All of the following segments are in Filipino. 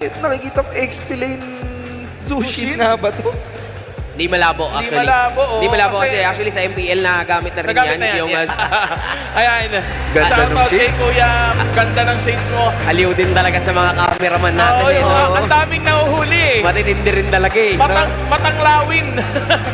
Nakikita ko X-Plane Sushin nga ba to? Hindi malabo actually. Hindi malabo kasi actually sa MPL na gamit na rin yan. Yung yes. Ayan. Ganda ng Shoutout kay shades. Kuya. Ganda ng shades mo. Aliw din talaga sa mga cameraman natin. Oo, eh, no? ang daming nahuhuli. Matitindi rin talaga eh. Matanglawin.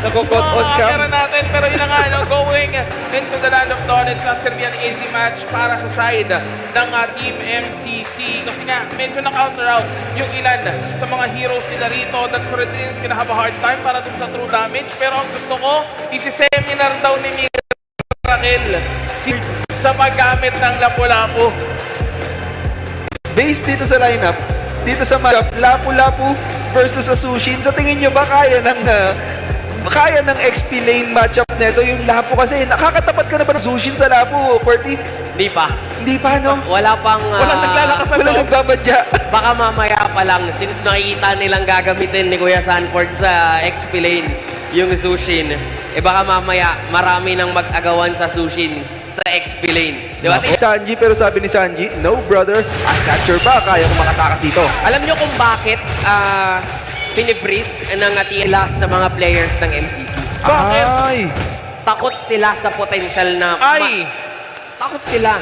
Nakukot on cam. Camera natin. Pero yun na nga, no, going into the land of dawn, it's not gonna be an easy match para sa side ng Team MCC. Kasi nga, medyo na-counter out yung ilan sa mga heroes nila rito. That Fredrin's gonna have a hard time para dun sa true damage. Pero ang gusto ko, isi-seminar daw ni Miracle sa paggamit ng Lapu-Lapu. Based dito sa lineup, dito sa map, Lapu-Lapu versus Asushin. Sa tingin nyo ba kaya ng XP lane matchup nito? Yung Lapu kasi, nakakatapat ka na ba ng Sushin sa Lapu, Perty? Hindi pa. Hindi pa, no? Wala pang... Walang naglalakas sa Wala loob. nagbabadya. Baka mamaya pa lang since nakikita nilang gagamitin ni Kuya Sanford sa XP lane yung Sushin. Eh baka mamaya marami nang mag-agawan sa Sushin sa XP lane. Di ba? Sanji, pero sabi ni Sanji, no brother, I'm not sure ba kaya ko makatakas dito. Alam nyo kung bakit pinibreeze ng atila sa mga players ng MCC? Bakit? Ay! Takot sila sa potential na... Ay! Takot sila.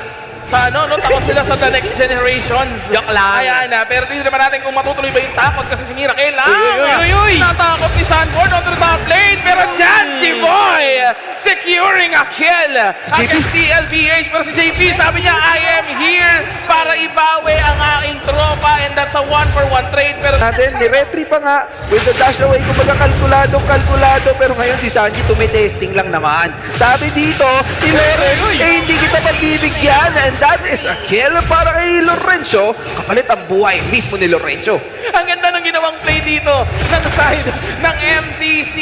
Sa ano, no? Takot sila sa the next generations. Joke lang. Ayan na, pero hindi naman natin kung matutuloy ba yung takot kasi si Miracle Uy! natakot ni Sanford on the top lane, pero Chansey Boy securing a kill against TLBH. Pero si JP sabi niya, I am here para ibawi ang aking tropa, and that's a 1-for-1 trade. Pero Natin, ni Retri pa nga, with the dash away, kumbaga kalkulado, pero ngayon si Sanji tumitesting lang naman. Sabi dito, ni Lawrence, hindi kita pagbibigyan, and that is a kill para kay Lorenzo, kapalit ang buhay mismo ni Lorenzo. ang ganda ng ginawang play dito ng side ng MCC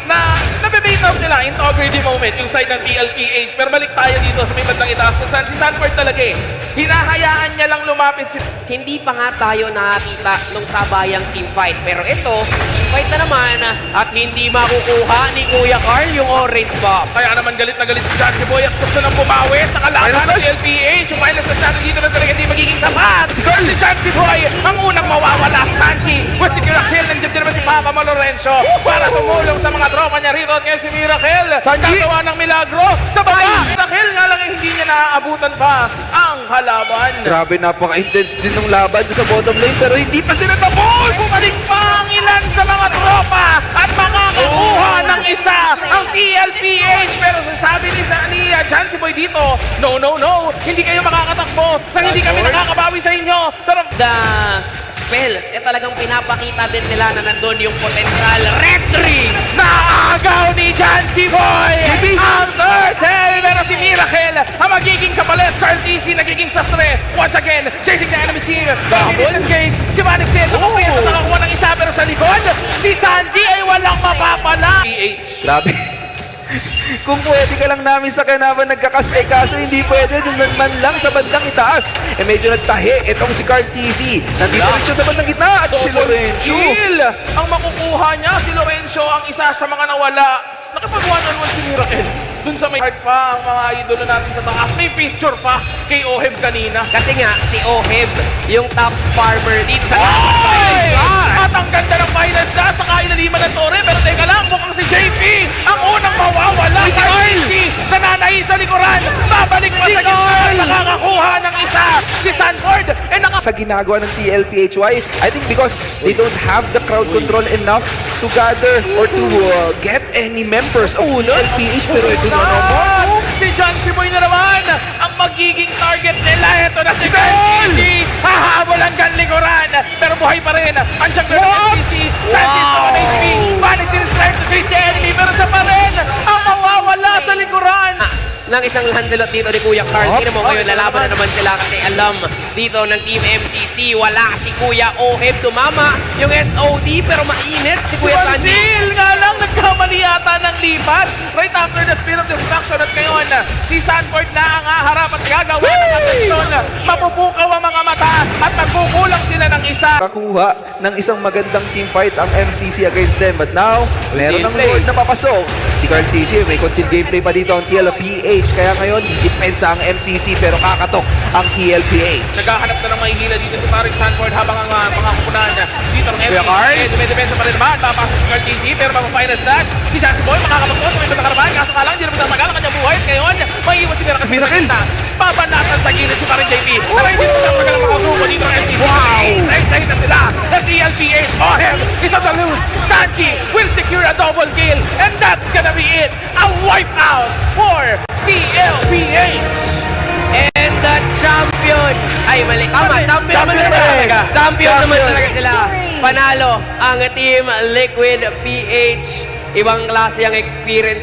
na nabibait off nila in overly moment yung side ng TLPH. Pero balik tayo dito sa may bandang itaas kung saan si Sanford talaga eh. Hinahayaan niya lang lumapit si... Hindi pa nga tayo nakakita nung sabayang teamfight. Pero ito, teamfight na naman at hindi makukuha ni Kuya Carl yung orange buff. Kaya naman galit na galit si Chansey Boy at gusto nang bumawi sa kalaban ng TLPH. Yung final sa natin dito na talaga hindi magiging sapat. Si Chansey Boy ang unang mawawala. Sanji, with si Miracle, nandiyan din naman si Papa Mo Lorenzo para tumulong sa mga tropa niya rito. At ngayon si Miracle, gagawa ng milagro sa baba. Miracle nga lang hindi niya naaabutan pa ang kalaban. Grabe, napaka-intense din ng laban sa bottom lane, pero hindi pa sila tapos! Bumalik pa ang ilan sa mga tropa at makakakuha ng isa ang TLPH. Pero sasabi ni Chansey Boy dito, no, hindi kayo makakatakbo nang hindi kami nakakabawi sa inyo. Pero The spells, talagang pinapakita din nila na nandun yung potential retry. naagaw ni Chansey Boy ang turtle. Pero si Miracle ang magiging kapalit. Carl TC nagiging sastre. Once again, chasing the enemy team. Pero disengage si Manic Sin. Nakapayat na nakakuha ng isa, pero sa likod, si Sanji ay walang mapapala. Grabe. Kung pwede ka lang namin sa kanaban nagkakasay, kaso hindi pwede dun man lang sa bandang itaas. Eh medyo nagtahi itong si Carl TC. Nandito rin siya sa bandang gitna at si Lorenzo. Kill! Ang makukuha niya, si Lorenzo ang isa sa mga nawala. Nakapag one-on-one si Miracle. Dun sa may heart pa ang mga idolo natin sa taas. May picture pa kay Oheb kanina. Kasi nga, si Oheb, yung top farmer dito sa Oy! At ang ganda ng finals na sa kailaliman ng Torre. Pero teka lang, mukhang si JP ang unang mawawala. Si RC nananahi sa likuran. Babalik pa sa gitna. Nakakakuha ng isa. Si Sanford Sa ginagawa ng TLPHY, I think because they don't have the crowd control enough to gather or to get any members of TLPH, pero ito na naman. Si Chansey Boy na naman ang magiging target nila. Ito na si KTC. Hahabol hanggang likuran. Pero buhay pa rin. Andiyan na KTC. Sanji sa mga HP. Panic Sin to chase the enemy. Pero sa pa rin ang mawawala sa likuran. ng isang Lancelot dito ni Kuya Carl. Tingnan mo ngayon, lalaban na naman sila kasi alam dito ng Team MCC, wala si Kuya Oheb. Tumama yung SOD pero mainit si Kuya Sanji. Banzil nga lang, nagkamali yata ng lipat right after the Spirit of Destruction. At ngayon, si Sanford na ang haharap at gagawin gagawa ng atensyon. Mapupukaw ang mga mata at nagkukulang sila ng isa. Kakuha ng isang magandang team fight ang MCC against them. But now, meron ng Gameplay. Lord na papasok. Si Carl TJ, may concealed gameplay pa dito ang TLPH. Kaya ngayon, depensa ang MCC pero kakatok ang TLPH. Naghahanap na ng mahihila dito si Paring Sanford habang ang mga kupunan dito ng Kuya MCC. Carl? Dumedepensa pa rin naman. Papasok si Carl TG pero mag-final snatch. Si Sassy Boy makakapagpuan sa may nakaramahan. Kaso ka lang, hindi naman namagal ang kanyang buhay. At ngayon, maiiwan si Miracle. Miracle. Babanatan sa gilid si Paring JP. Pero hindi mo siya magalang mga grupo dito ng MCC. Isa-isahin na sila. The TLPH. Ohem is on the loose. Sanji will secure a double kill. And that's gonna be it. A wipeout for TLPH. And the champion! Ay, mali. Tama, champion naman Champion talaga. talaga. Champion naman Champion. talaga sila. Panalo ang Team Liquid PH. Ibang klase ang experience